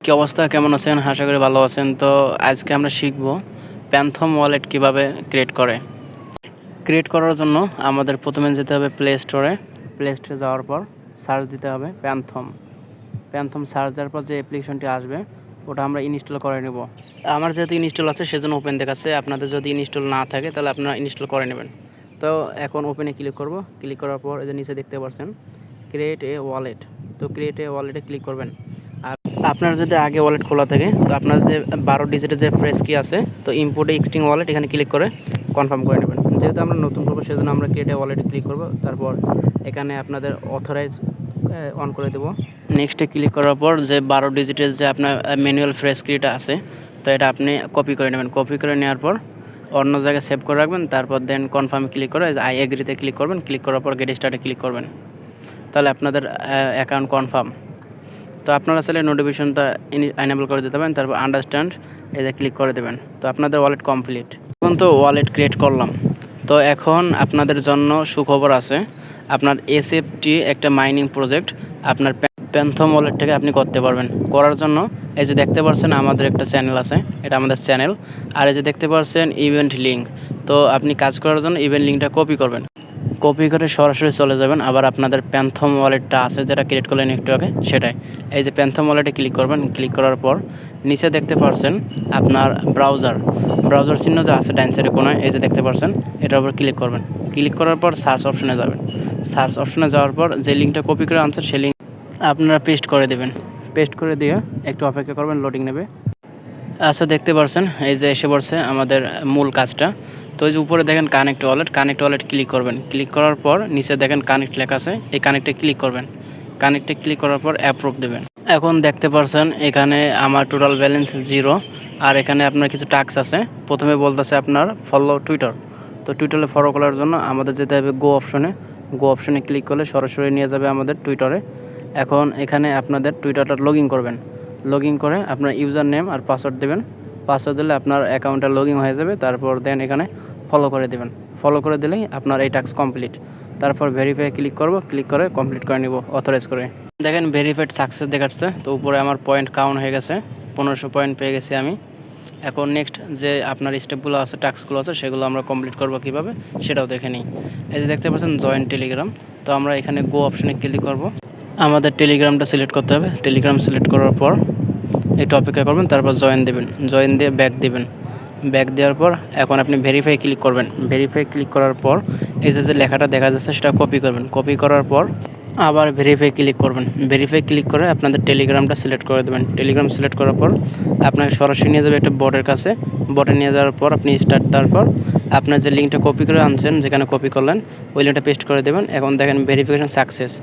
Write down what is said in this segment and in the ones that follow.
কি অবস্থা? কেমন আছেন? আশা করি ভালো আছেন। তো আজকে আমরা শিখব প্যান্থম ওয়ালেট কিভাবে ক্রিয়েট করে। ক্রিয়েট করার জন্য আমাদের প্রথমে যেতে হবে প্লে স্টোরে। প্লে স্টোরে যাওয়ার পর সার্চ দিতে হবে প্যান্থম। প্যান্থম সার্চ দেওয়ার পর যে অ্যাপ্লিকেশনটি আসবে ওটা আমরা ইনস্টল করে নেব। আমার যেহেতু ইনস্টল আছে সেজন্য ওপেন দেখাচ্ছে। আপনাদের যদি ইনস্টল না থাকে তাহলে আপনারা ইনস্টল করে নেবেন। তো এখন ওপেনে ক্লিক করব। ক্লিক করার পর এই যে নিচে দেখতে পাচ্ছেন ক্রিয়েট এ ওয়ালেট। তো ক্রিয়েট এ ওয়ালেটে ক্লিক করবেন। আর আপনার যদি আগে ওয়ালেট খোলা থাকে তো আপনার যে 12 ডিজিটের যে ফ্রেশ কি আছে তো ইম্পোর্ট এক্সটিং ওয়ালেট এখানে ক্লিক করে কনফার্ম করে নেবেন। যেহেতু আমরা নতুন করবো সেজন্য আমরা ক্রিয়েট এ ওয়ালেটে ক্লিক করব। তারপর এখানে আপনাদের অথরাইজ অন করে দেবো। নেক্সটে ক্লিক করার পর যে 12 ডিজিটের যে আপনার ম্যানুয়াল ফ্রেশ কিটা আছে তো এটা আপনি কপি করে নেবেন। কপি করে নেওয়ার পর অন্য জায়গায় সেভ করে রাখবেন। তারপর দেন কনফার্মে ক্লিক করে আই এগ্রিতে ক্লিক করবেন। ক্লিক করার পর গেট স্টার্টে ক্লিক করবেন। তাহলে আপনাদের অ্যাকাউন্ট কনফার্ম। তো আপনারা চাইলে নোটিফিকেশনটা এনেবল করে দিতে পারেন। তারপর আন্ডারস্ট্যান্ড এই যে ক্লিক করে দেবেন। তো আপনাদের ওয়ালেট কমপ্লিট। এখন তো ওয়ালেট ক্রিয়েট করলাম। তো এখন আপনাদের জন্য সুখবর আছে। আপনার এসএফটি একটা মাইনিং প্রজেক্ট আপনার প্যান্থম ওয়ালেট থেকে আপনি করতে পারবেন। করার জন্য এই যে দেখতে পাচ্ছেন আমাদের একটা চ্যানেল আছে, এটা আমাদের চ্যানেল। আর এই যে দেখতে পাচ্ছেন ইভেন্ট লিঙ্ক। তো আপনি কাজ করার জন্য ইভেন্ট লিঙ্কটা কপি করবেন। কপি করে সরাসরি চলে যাবেন আবার আপনাদের প্যান্থম ওয়ালেটটা আছে যেটা ক্রিয়েট করলেন একটু আগে সেটাই। এই যে প্যান্থম ওয়ালেটে ক্লিক করবেন। ক্লিক করার পর নিচে দেখতে পাচ্ছেন আপনার ব্রাউজার চিহ্ন যে আছে ডান সাইডে কোনায় এই যে দেখতে পাচ্ছেন এটার উপর ক্লিক করবেন। ক্লিক করার পর সার্চ অপশনে যাবেন। সার্চ অপশনে যাওয়ার পর যে লিঙ্কটা কপি করে আনছেন সেই লিঙ্ক আপনারা পেস্ট করে দেবেন। পেস্ট করে দিয়ে একটু অপেক্ষা করবেন, লোডিং নেবে। আচ্ছা, দেখতে পাচ্ছেন এই যে এসে পড়ছে আমাদের মূল কাজটা। তো এই যে উপরে দেখেন কানেক্ট ওয়ালেট ক্লিক করবেন। ক্লিক করার পর নিচে দেখেন কানেক্ট লেখা আছে, এই কানেক্টে ক্লিক করবেন। কানেক্টে ক্লিক করার পর অ্যাপ্রুভ দেবেন। এখন দেখতে পাচ্ছেন এখানে আমার টোটাল ব্যালেন্স 0। আর এখানে আপনার কিছু টাস্ক আছে। প্রথমে বলতেছে আপনার ফলো টুইটার। তো টুইটারে ফলো করার জন্য আমাদের যেতে হবে গো অপশনে ক্লিক করলে সরাসরি নিয়ে যাবে আমাদের টুইটারে। এখন এখানে আপনাদের টুইটারটা লগ ইন করে আপনার ইউজার নেম আর পাসওয়ার্ড দেবেন। পাসওয়ার্ড দিলে আপনার অ্যাকাউন্টটা লগ ইন হয়ে যাবে। তারপর দেন এখানে ফলো করে দেবেন। ফলো করে দিলেই আপনার এই টাস্ক কমপ্লিট। তারপর ভেরিফাই ক্লিক করব, ক্লিক করে কমপ্লিট করে নিব অথরাইজ করে। দেখেন ভেরিফাইড সাকসেস দেখাচ্ছে। তো উপরে আমার পয়েন্ট কাউন্ট হয়ে গেছে, 1500 পয়েন্ট পেয়ে গেছি আমি। এখন নেক্সট যে আপনার স্টেপগুলো আছে, টাস্কগুলো আছে সেগুলো আমরা কমপ্লিট করব কীভাবে সেটাও দেখে নিই। এই যে দেখতে পাচ্ছেন জয়েন টেলিগ্রাম। তো আমরা এখানে গো অপশনে ক্লিক করব। আমাদের টেলিগ্রামটা সিলেক্ট করতে হবে। টেলিগ্রাম সিলেক্ট করার পর একটু অপেক্ষা করবেন, তারপর জয়েন দেবেন। জয়েন দিয়ে ব্যাক দেবেন। ব্যাক দেওয়ার পর এখন আপনি ভেরিফাই ক্লিক করবেন। ভেরিফাই ক্লিক করার পর এই যে লেখাটা দেখা যাচ্ছে সেটা কপি করবেন। কপি করার পর আবার ভেরিফাই ক্লিক করবেন। ভেরিফাই ক্লিক করে আপনাদের টেলিগ্রামটা সিলেক্ট করে দেবেন। টেলিগ্রাম সিলেক্ট করার পর আপনাকে সরাসরি নিয়ে যাবে একটা বটের কাছে। বটে নিয়ে যাওয়ার পর আপনি স্টার্ট দেওয়ার পর আপনার যে লিঙ্কটা কপি করে আনছেন, যেখানে কপি করলেন ওই লিঙ্কটা পেস্ট করে দেবেন। এখন দেখেন ভেরিফিকেশন সাকসেস।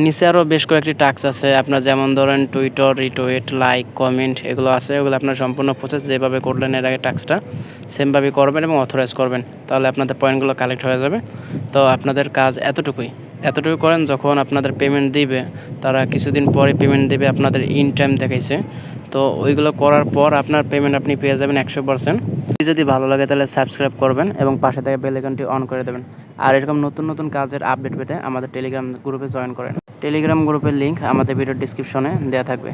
নিচে আরও বেশ কয়েকটি টাস্ক আছে আপনার, যেমন ধরেন টুইটার, রিটুইট, লাইক, কমেন্ট এগুলো আছে। ওগুলো আপনার সম্পূর্ণ প্রসেস যেভাবে করলেন এর আগে টাস্কটা সেমভাবে করবেন এবং অথরাইজ করবেন। তাহলে আপনাদের পয়েন্টগুলো কালেক্ট হয়ে যাবে। তো আপনাদের কাজ এতটুকুই করেন। যখন আপনাদের পেমেন্ট দিবে, তারা কিছুদিন পরে পেমেন্ট দেবে, আপনাদের ইন টাইম দেখাইছে। তো ওইগুলো করার পর আপনার পেমেন্ট আপনি পেয়ে যাবেন 100%। যদি ভালো লাগে তাহলে সাবস্ক্রাইব করবেন এবং পাশে থেকে বেল আইকনটি অন করে দেবেন। আর এরকম নতুন কাজের আপডেট পেতে আমাদের টেলিগ্রাম গ্রুপে জয়েন করেন। টেলিগ্রাম গ্রুপের লিঙ্ক আমাদের ভিডিওর ডিসক্রিপশনে দেওয়া থাকবে।